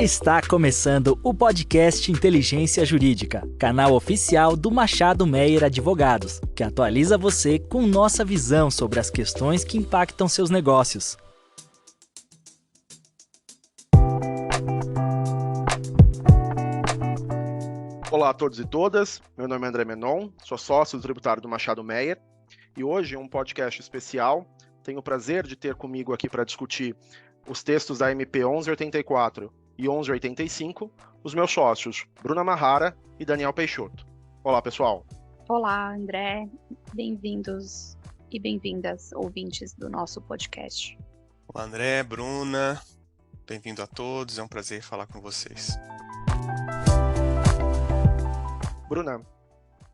Está começando o podcast Inteligência Jurídica, canal oficial do Machado Meyer Advogados, que atualiza você com nossa visão sobre as questões que impactam seus negócios. Olá a todos e todas, meu nome é André Menon, sou sócio do tributário do Machado Meyer e hoje, em um podcast especial, tenho o prazer de ter comigo aqui para discutir os textos da MP 1184 e 1185, os meus sócios Bruna Mahara e Daniel Peixoto. Olá, pessoal. Olá, André. Bem-vindos e bem-vindas, ouvintes do nosso podcast. Olá, André, Bruna. Bem-vindo a todos, é um prazer falar com vocês. Bruna,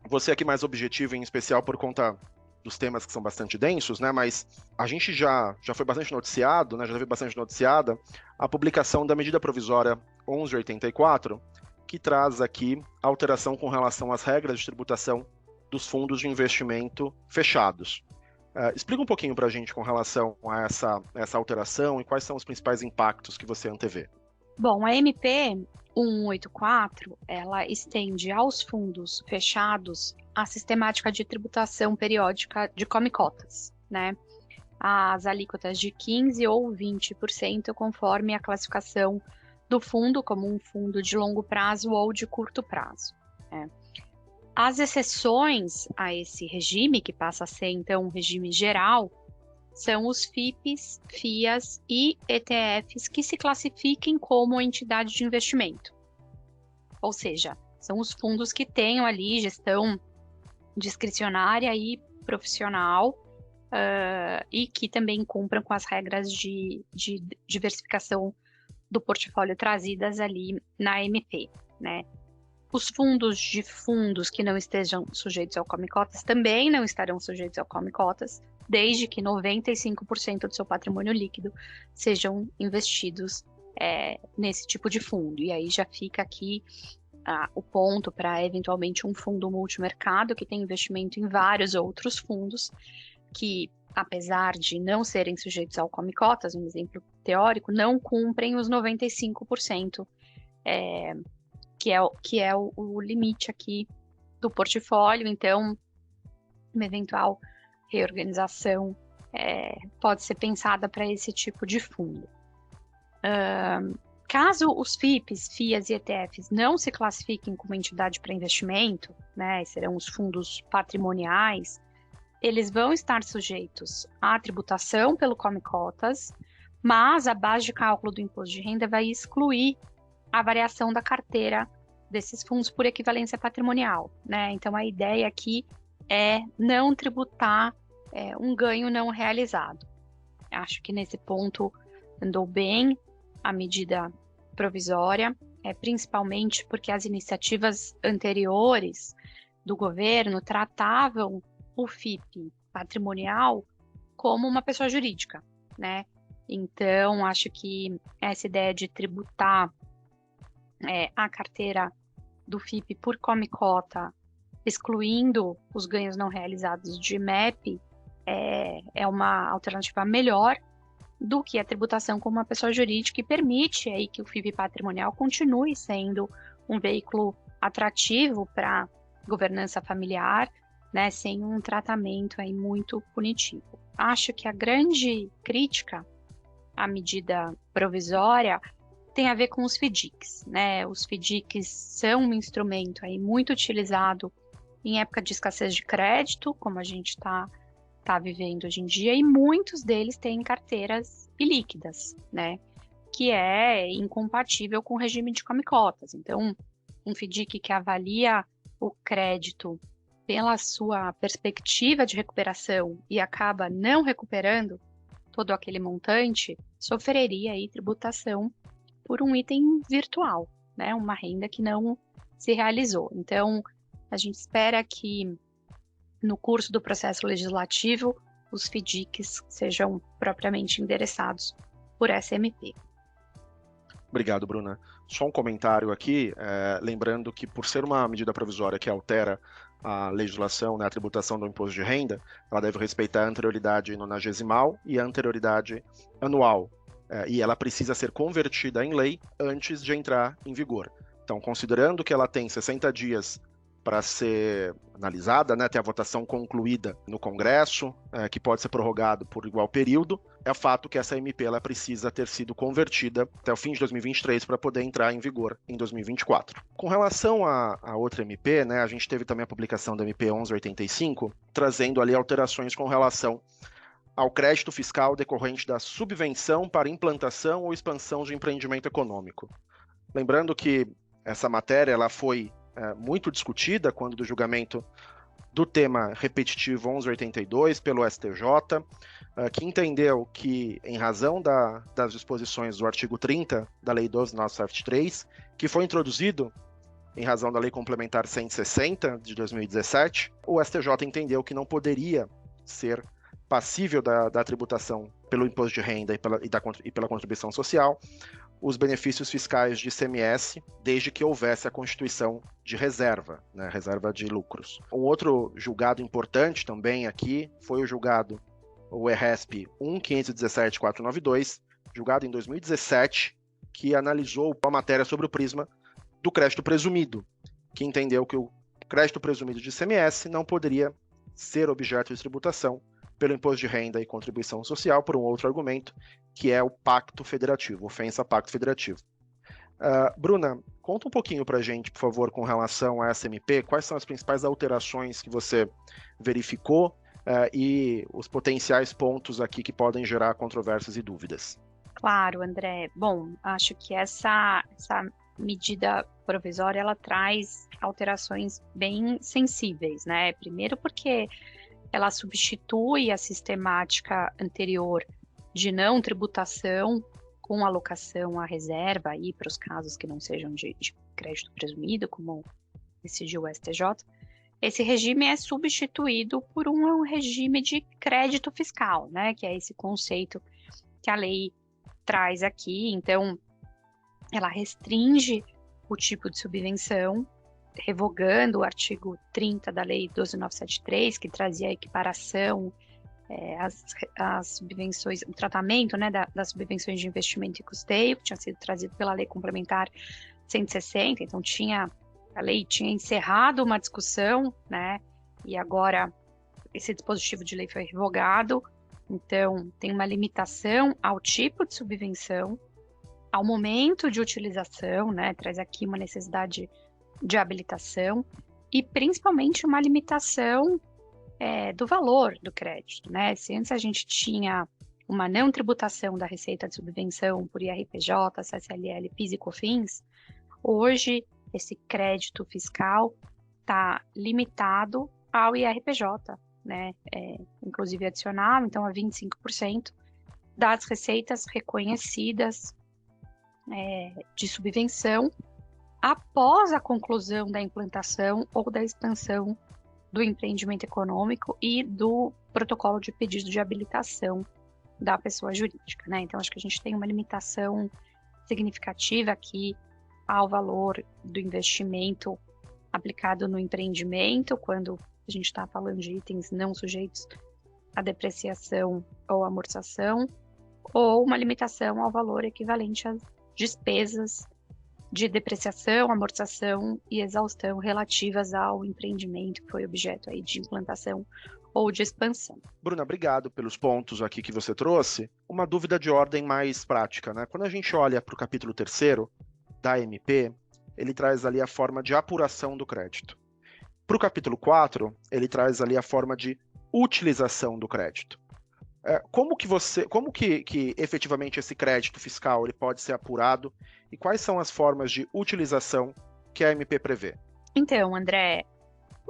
você aqui mais objetivo, em especial por conta dos temas que são bastante densos, né? Mas a gente já foi bastante noticiado, né? Já foi bastante noticiada a publicação da medida provisória 1184, que traz aqui a alteração com relação às regras de tributação dos fundos de investimento fechados. Explica um pouquinho para a gente com relação a essa alteração e quais são os principais impactos que você antevê. Bom, a MP 1184, ela estende aos fundos fechados a sistemática de tributação periódica de come-cotas, né? As alíquotas de 15% ou 20%, conforme a classificação do fundo, como um fundo de longo prazo ou de curto prazo, né? As exceções a esse regime, que passa a ser, então, um regime geral, são os FIPs, FIAs e ETFs que se classifiquem como entidade de investimento. Ou seja, são os fundos que tenham ali gestão discricionária e profissional e que também cumpram com as regras de diversificação do portfólio trazidas ali na MP, né? Os fundos que não estejam sujeitos ao come-cotas também não estarão sujeitos ao come-cotas, desde que 95% do seu patrimônio líquido sejam investidos nesse tipo de fundo. E aí já fica aqui o ponto para, eventualmente, um fundo multimercado que tem investimento em vários outros fundos que, apesar de não serem sujeitos ao come-cotas, um exemplo teórico, não cumprem os 95%, que é o limite aqui do portfólio. Então, uma eventual reorganização pode ser pensada para esse tipo de fundo. Caso os FIPs, FIAs e ETFs não se classifiquem como entidade para investimento, né, serão os fundos patrimoniais, eles vão estar sujeitos à tributação pelo come-cotas, mas a base de cálculo do imposto de renda vai excluir a variação da carteira desses fundos por equivalência patrimonial, né? Então, a ideia aqui é não tributar um ganho não realizado. Acho que nesse ponto andou bem a medida provisória, principalmente porque as iniciativas anteriores do governo tratavam o FIP patrimonial como uma pessoa jurídica, né? Então, acho que essa ideia de tributar a carteira do FIP por come-cota, excluindo os ganhos não realizados de MEP, é uma alternativa melhor do que a tributação como uma pessoa jurídica, e permite aí que o FIP patrimonial continue sendo um veículo atrativo para governança familiar, né, sem um tratamento aí muito punitivo. Acho que a grande crítica à medida provisória tem a ver com os FDICs, né? Os FDICs são um instrumento aí muito utilizado em época de escassez de crédito, como a gente está vivendo hoje em dia, e muitos deles têm carteiras ilíquidas, né? Que é incompatível com o regime de come-cotas. Então, um FDIC que avalia o crédito pela sua perspectiva de recuperação e acaba não recuperando todo aquele montante, sofreria aí tributação por um item virtual, né? Uma renda que não se realizou. Então, a gente espera que no curso do processo legislativo os FDICs sejam propriamente endereçados por essa MP. Obrigado, Bruna. Só um comentário aqui, lembrando que por ser uma medida provisória que altera a legislação, né, a tributação do imposto de renda, ela deve respeitar a anterioridade nonagesimal e a anterioridade anual. e ela precisa ser convertida em lei antes de entrar em vigor. Então, considerando que ela tem 60 dias para ser analisada, né, ter a votação concluída no Congresso, que pode ser prorrogado por igual período, é fato que essa MP ela precisa ter sido convertida até o fim de 2023 para poder entrar em vigor em 2024. Com relação à outra MP, né, a gente teve também a publicação da MP 1185, trazendo ali alterações com relação ao crédito fiscal decorrente da subvenção para implantação ou expansão de empreendimento econômico. Lembrando que essa matéria ela foi muito discutida quando do julgamento do tema repetitivo 1182 pelo STJ, que entendeu que, em razão das disposições do artigo 30 da Lei 12.973, que foi introduzido em razão da Lei Complementar 160 de 2017, o STJ entendeu que não poderia ser passível da tributação pelo imposto de renda e pela contribuição social os benefícios fiscais de ICMS, desde que houvesse a constituição de reserva, né, reserva de lucros. Um outro julgado importante também aqui foi o ERESP 1.517.492, julgado em 2017, que analisou a matéria sobre o prisma do crédito presumido, que entendeu que o crédito presumido de ICMS não poderia ser objeto de tributação pelo imposto de renda e contribuição social por um outro argumento, que é o pacto federativo, ofensa a pacto federativo. Bruna, conta um pouquinho para a gente, por favor, com relação a essa MP, quais são as principais alterações que você verificou e os potenciais pontos aqui que podem gerar controvérsias e dúvidas. Claro, André. Bom, acho que essa medida provisória, ela traz alterações bem sensíveis, né? Primeiro porque ela substitui a sistemática anterior de não tributação com alocação à reserva aí para os casos que não sejam de crédito presumido, como decidiu o STJ. Esse regime é substituído por um regime de crédito fiscal, né? Que é esse conceito que a lei traz aqui. Então, ela restringe o tipo de subvenção, revogando o artigo 30 da Lei 12.973, que trazia a equiparação, as subvenções, o tratamento, né, das subvenções de investimento e custeio, que tinha sido trazido pela Lei Complementar 160, então a lei tinha encerrado uma discussão, né, e agora esse dispositivo de lei foi revogado, então tem uma limitação ao tipo de subvenção, ao momento de utilização, né, traz aqui uma necessidade de habilitação e principalmente uma limitação do valor do crédito, né? Se antes a gente tinha uma não tributação da receita de subvenção por IRPJ, CSLL, PIS e COFINS, hoje esse crédito fiscal está limitado ao IRPJ, né? Inclusive adicional, então a 25% das receitas reconhecidas de subvenção após a conclusão da implantação ou da expansão do empreendimento econômico e do protocolo de pedido de habilitação da pessoa jurídica, né? Então, acho que a gente tem uma limitação significativa aqui ao valor do investimento aplicado no empreendimento, quando a gente está falando de itens não sujeitos à depreciação ou amortização, ou uma limitação ao valor equivalente às despesas de depreciação, amortização e exaustão relativas ao empreendimento que foi objeto aí de implantação ou de expansão. Bruna, obrigado pelos pontos aqui que você trouxe. Uma dúvida de ordem mais prática, né? Quando a gente olha para o capítulo 3º da MP, ele traz ali a forma de apuração do crédito. Para o capítulo 4, ele traz ali a forma de utilização do crédito. Como que efetivamente esse crédito fiscal ele pode ser apurado e quais são as formas de utilização que a MP prevê? Então, André,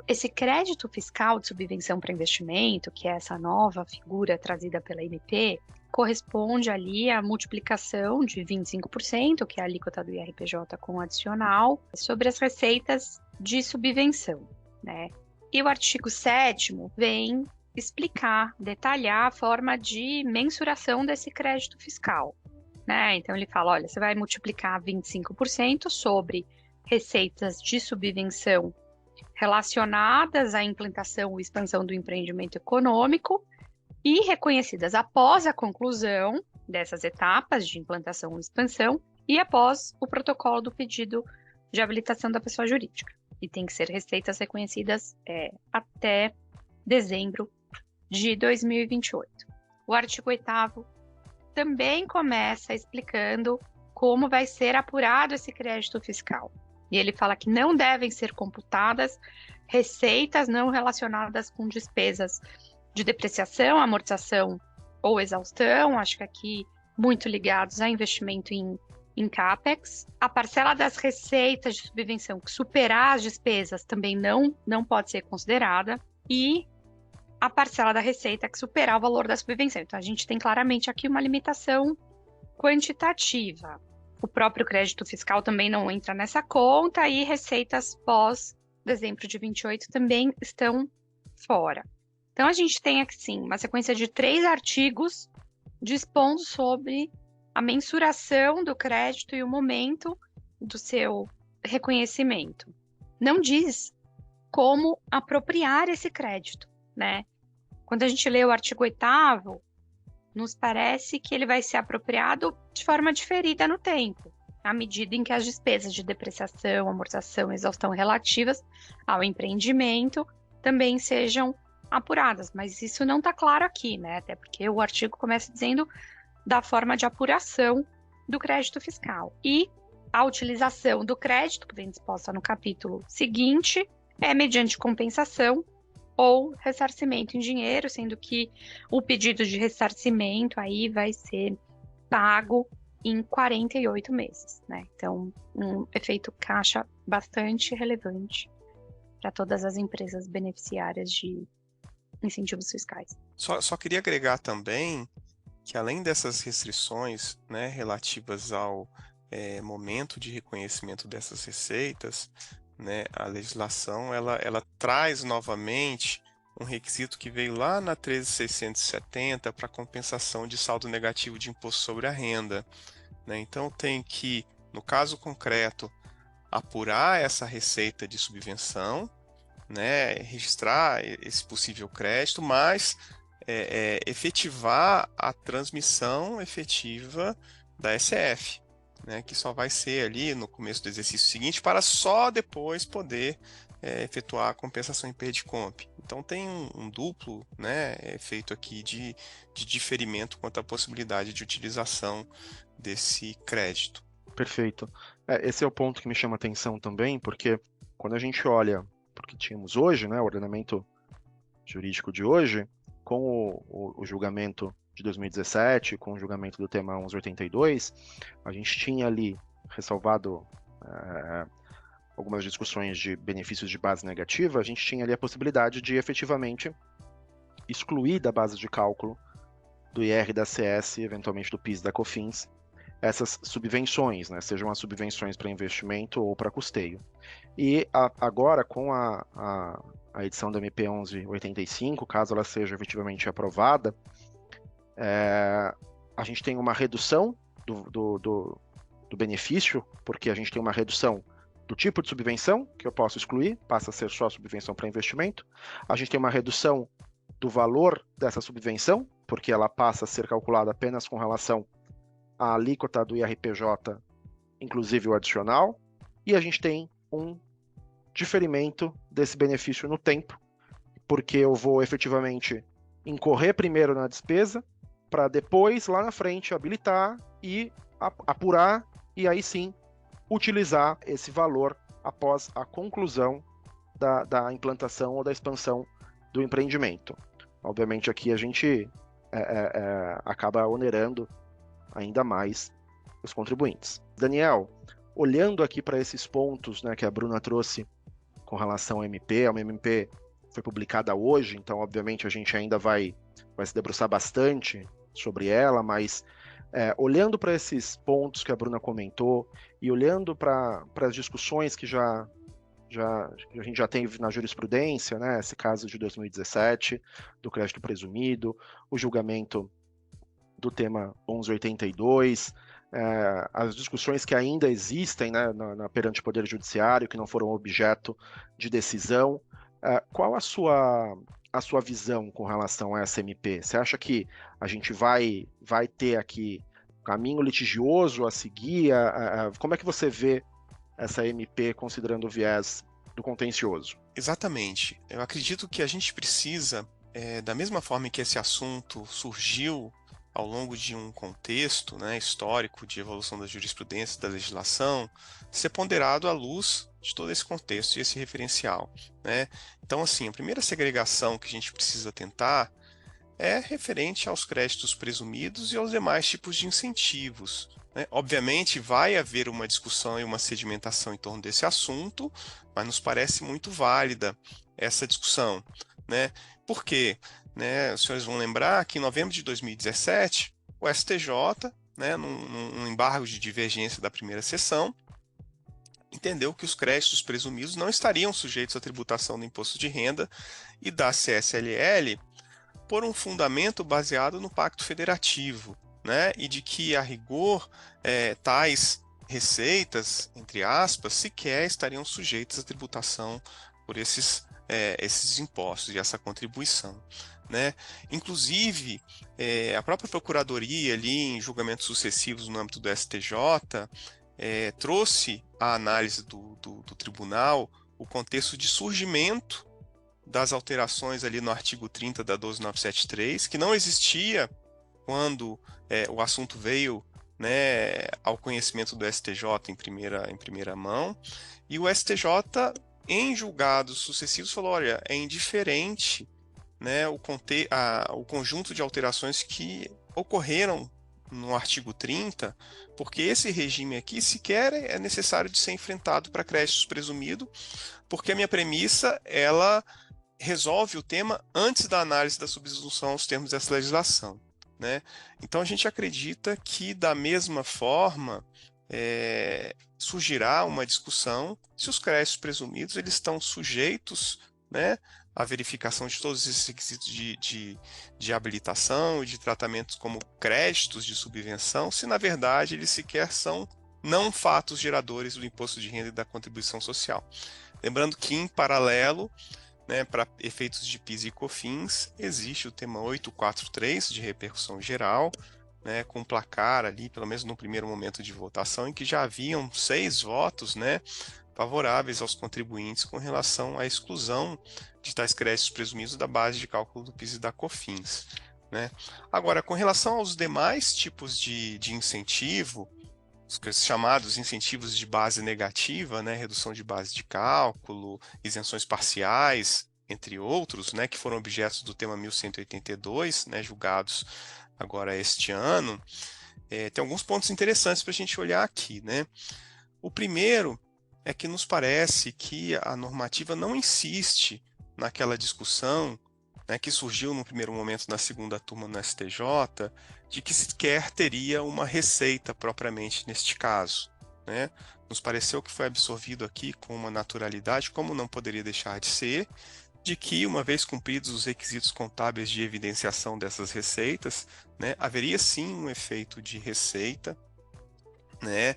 esse crédito fiscal de subvenção para investimento, que é essa nova figura trazida pela MP, corresponde ali à multiplicação de 25%, que é a alíquota do IRPJ com adicional, sobre as receitas de subvenção, né? E o artigo 7º vem explicar, detalhar a forma de mensuração desse crédito fiscal, né? Então ele fala, olha, você vai multiplicar 25% sobre receitas de subvenção relacionadas à implantação ou expansão do empreendimento econômico e reconhecidas após a conclusão dessas etapas de implantação e expansão e após o protocolo do pedido de habilitação da pessoa jurídica. E tem que ser receitas reconhecidas até dezembro de 2028. O artigo 8º também começa explicando como vai ser apurado esse crédito fiscal. E ele fala que não devem ser computadas receitas não relacionadas com despesas de depreciação, amortização ou exaustão, acho que aqui muito ligados a investimento em CAPEX. A parcela das receitas de subvenção que superar as despesas também não pode ser considerada. E a parcela da receita que superar o valor da subvenção. Então, a gente tem claramente aqui uma limitação quantitativa. O próprio crédito fiscal também não entra nessa conta e receitas pós dezembro de 28 também estão fora. Então, a gente tem aqui, sim, uma sequência de 3 artigos dispondo sobre a mensuração do crédito e o momento do seu reconhecimento. Não diz como apropriar esse crédito, né? Quando a gente lê o artigo 8º, nos parece que ele vai ser apropriado de forma diferida no tempo, à medida em que as despesas de depreciação, amortização e exaustão relativas ao empreendimento também sejam apuradas. Mas isso não está claro aqui, né? Até porque o artigo começa dizendo da forma de apuração do crédito fiscal. E a utilização do crédito, que vem disposta no capítulo seguinte, é mediante compensação ou ressarcimento em dinheiro, sendo que o pedido de ressarcimento aí vai ser pago em 48 meses, né? Então, um efeito caixa bastante relevante para todas as empresas beneficiárias de incentivos fiscais. Só queria agregar também que além dessas restrições, né, relativas ao momento de reconhecimento dessas receitas, né, a legislação ela traz novamente um requisito que veio lá na 13.670 para compensação de saldo negativo de imposto sobre a renda, né? Então tem que, no caso concreto, apurar essa receita de subvenção, né, registrar esse possível crédito, mas efetivar a transmissão efetiva da SF, né, que só vai ser ali no começo do exercício seguinte, para só depois poder efetuar a compensação em PERDICOMP. Então tem um duplo, né, efeito aqui de diferimento quanto à possibilidade de utilização desse crédito. Perfeito. Esse é o ponto que me chama a atenção também, porque quando a gente olha para o que tínhamos hoje, né, o ordenamento jurídico de hoje, com o julgamento de 2017, com o julgamento do tema 1182, a gente tinha ali ressalvado algumas discussões de benefícios de base negativa, a gente tinha ali a possibilidade de efetivamente excluir da base de cálculo do IR da CS, eventualmente do PIS da COFINS, essas subvenções, né, sejam as subvenções para investimento ou para custeio. E agora, com a edição da MP 1185, caso ela seja efetivamente aprovada, a gente tem uma redução do benefício, porque a gente tem uma redução do tipo de subvenção, que eu posso excluir, passa a ser só subvenção para investimento. A gente tem uma redução do valor dessa subvenção, porque ela passa a ser calculada apenas com relação à alíquota do IRPJ, inclusive o adicional. E a gente tem um diferimento desse benefício no tempo, porque eu vou efetivamente incorrer primeiro na despesa, para depois, lá na frente, habilitar e apurar, e aí sim utilizar esse valor após a conclusão da implantação ou da expansão do empreendimento. Obviamente aqui a gente acaba onerando ainda mais os contribuintes. Daniel, olhando aqui para esses pontos, né, que a Bruna trouxe com relação ao MP, a MP foi publicada hoje, então obviamente a gente ainda vai se debruçar bastante sobre ela, mas olhando para esses pontos que a Bruna comentou e olhando para as discussões que a gente já teve na jurisprudência, né, esse caso de 2017, do crédito presumido, o julgamento do tema 1182, as discussões que ainda existem, né, perante o Poder Judiciário, que não foram objeto de decisão, qual a sua a sua visão com relação a essa MP? Você acha que a gente vai ter aqui caminho litigioso a seguir? Como é que você vê essa MP considerando o viés do contencioso? Exatamente. Eu acredito que a gente precisa, da mesma forma que esse assunto surgiu ao longo de um contexto, né, histórico de evolução da jurisprudência, da legislação, ser ponderado à luz de todo esse contexto e esse referencial, né? Então, assim, a primeira segregação que a gente precisa tentar é referente aos créditos presumidos e aos demais tipos de incentivos, né? Obviamente, vai haver uma discussão e uma sedimentação em torno desse assunto, mas nos parece muito válida essa discussão, né? Por quê? Né, os senhores vão lembrar que em novembro de 2017, o STJ, né, num embargo de divergência da primeira sessão, entendeu que os créditos presumidos não estariam sujeitos à tributação do imposto de renda e da CSLL por um fundamento baseado no Pacto Federativo, né, e de que, a rigor, tais receitas, entre aspas, sequer estariam sujeitas à tributação por esses impostos e essa contribuição, né? Inclusive, a própria Procuradoria, ali em julgamentos sucessivos no âmbito do STJ, trouxe à análise do tribunal o contexto de surgimento das alterações ali no artigo 30 da 12973, que não existia quando o assunto veio, né, ao conhecimento do STJ em primeira mão, e o STJ, em julgados sucessivos, falou, olha, é indiferente, né, o conjunto de alterações que ocorreram no artigo 30, porque esse regime aqui sequer é necessário de ser enfrentado para créditos presumidos, porque a minha premissa, ela resolve o tema antes da análise da subsunção aos termos dessa legislação, né? Então a gente acredita que, da mesma forma, surgirá uma discussão se os créditos presumidos eles estão sujeitos, né, à verificação de todos esses requisitos de habilitação e de tratamentos como créditos de subvenção, se na verdade eles sequer são não fatos geradores do imposto de renda e da contribuição social. Lembrando que, em paralelo, né, para efeitos de PIS e COFINS, existe o tema 843 de repercussão geral, né, com placar ali, pelo menos no primeiro momento de votação, em que já haviam 6 votos, né, favoráveis aos contribuintes com relação à exclusão de tais créditos presumidos da base de cálculo do PIS e da COFINS, né. Agora, com relação aos demais tipos de incentivo, os chamados incentivos de base negativa, né, redução de base de cálculo, isenções parciais, entre outros, né, que foram objetos do tema 1182, né, julgados agora este ano, tem alguns pontos interessantes para a gente olhar aqui, né. O primeiro é que nos parece que a normativa não insiste naquela discussão, né, que surgiu no primeiro momento na segunda turma no STJ, de que sequer teria uma receita propriamente neste caso, né? Nos pareceu que foi absorvido aqui com uma naturalidade, como não poderia deixar de ser, de que, uma vez cumpridos os requisitos contábeis de evidenciação dessas receitas, né, haveria sim um efeito de receita, né,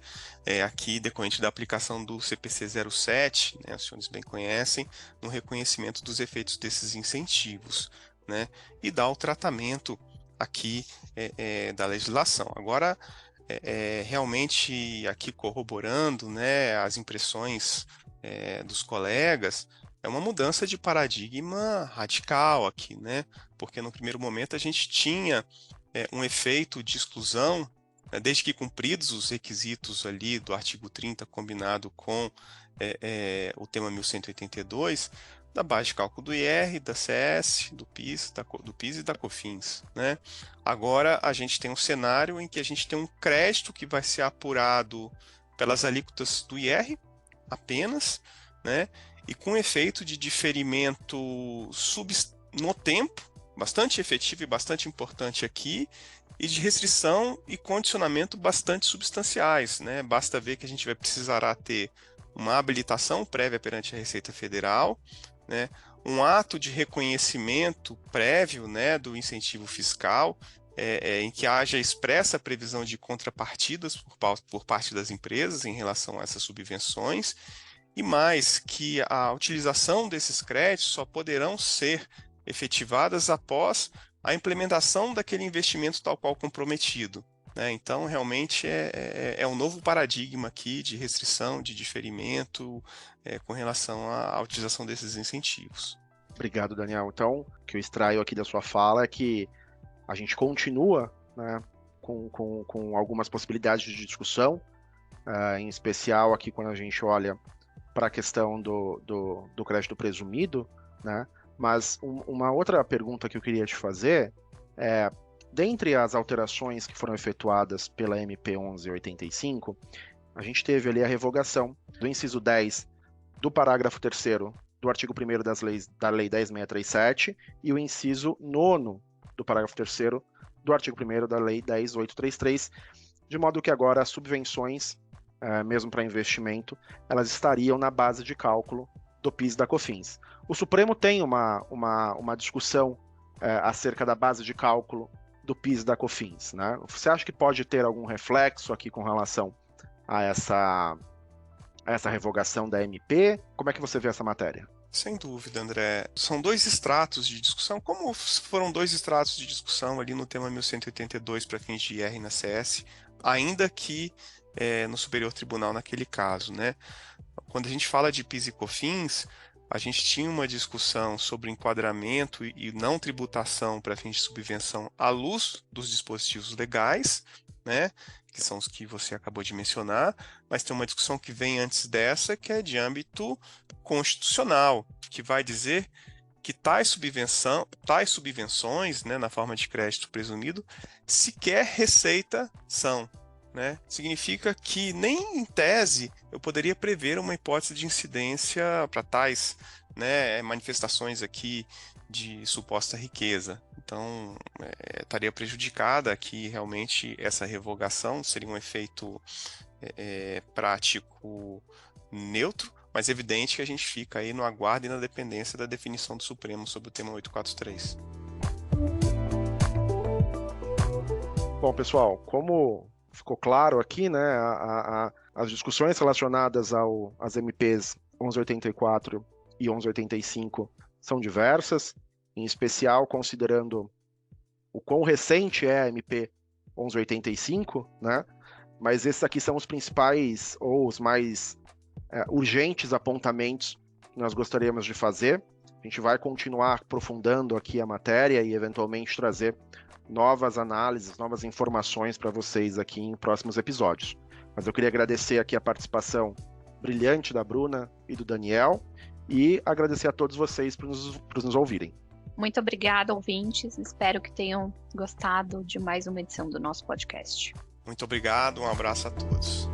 aqui decorrente da aplicação do CPC 07, né, os senhores bem conhecem, no reconhecimento dos efeitos desses incentivos, né, e dá o tratamento aqui da legislação. Agora, realmente aqui corroborando, né, as impressões dos colegas, é uma mudança de paradigma radical aqui, né, porque no primeiro momento a gente tinha um efeito de exclusão, desde que cumpridos os requisitos ali do artigo 30 combinado com o tema 1182, da base de cálculo do IR, da CS, do PIS e da COFINS, né? Agora a gente tem um cenário em que a gente tem um crédito que vai ser apurado pelas alíquotas do IR apenas, né? E com efeito de diferimento no tempo, bastante efetivo e bastante importante aqui, e de restrição e condicionamento bastante substanciais, né? Basta ver que a gente vai precisar ter uma habilitação prévia perante a Receita Federal, né? Um ato de reconhecimento prévio, né, do incentivo fiscal, em que haja expressa previsão de contrapartidas por parte das empresas em relação a essas subvenções, e mais que a utilização desses créditos só poderão ser efetivadas após a implementação daquele investimento tal qual comprometido. Então, realmente, é um novo paradigma aqui de restrição, de diferimento, com relação à utilização desses incentivos. Obrigado, Daniel. Então, o que eu extraio aqui da sua fala é que a gente continua, né, com algumas possibilidades de discussão, em especial aqui quando a gente olha para a questão do crédito presumido, né? Mas uma outra pergunta que eu queria te fazer é, dentre as alterações que foram efetuadas pela MP 1185, a gente teve ali a revogação do inciso 10 do parágrafo 3º do artigo 1º da Lei 10.637 e o inciso 9º do parágrafo 3º do artigo 1º da Lei 10.833, de modo que agora as subvenções, mesmo para investimento, elas estariam na base de cálculo do PIS e da COFINS. O Supremo tem uma discussão acerca da base de cálculo do PIS e da COFINS, né? Você acha que pode ter algum reflexo aqui com relação a essa revogação da MP? Como é que você vê essa matéria? Sem dúvida, André. São dois estratos de discussão, como foram dois estratos de discussão ali no tema 1182 para fins de IR na CS, ainda que no Superior Tribunal naquele caso, né? Quando a gente fala de PIS e COFINS, a gente tinha uma discussão sobre enquadramento e não tributação para fins de subvenção à luz dos dispositivos legais, né, que são os que você acabou de mencionar, mas tem uma discussão que vem antes dessa, que é de âmbito constitucional, que vai dizer que tais subvenções, né, na forma de crédito presumido, sequer receita são. Né? Significa que nem em tese eu poderia prever uma hipótese de incidência para tais, né, manifestações aqui de suposta riqueza. Então, estaria prejudicada aqui realmente essa revogação, seria um efeito prático neutro, mas é evidente que a gente fica aí no aguardo e na dependência da definição do Supremo sobre o tema 843. Bom, pessoal, como ficou claro aqui, né, as discussões relacionadas às MPs 1184 e 1185 são diversas, em especial considerando o quão recente é a MP 1185, né, mas esses aqui são os principais ou os mais urgentes apontamentos que nós gostaríamos de fazer. A gente vai continuar aprofundando aqui a matéria e eventualmente trazer novas análises, novas informações para vocês aqui em próximos episódios. Mas eu queria agradecer aqui a participação brilhante da Bruna e do Daniel e agradecer a todos vocês por nos ouvirem. Muito obrigada, ouvintes. Espero que tenham gostado de mais uma edição do nosso podcast. Muito obrigado, um abraço a todos.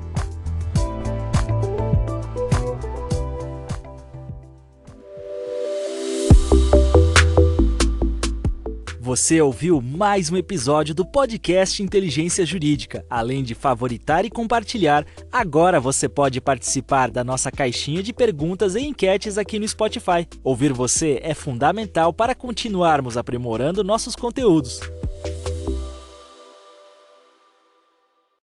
Você ouviu mais um episódio do podcast Inteligência Jurídica. Além de favoritar e compartilhar, agora você pode participar da nossa caixinha de perguntas e enquetes aqui no Spotify. Ouvir você é fundamental para continuarmos aprimorando nossos conteúdos.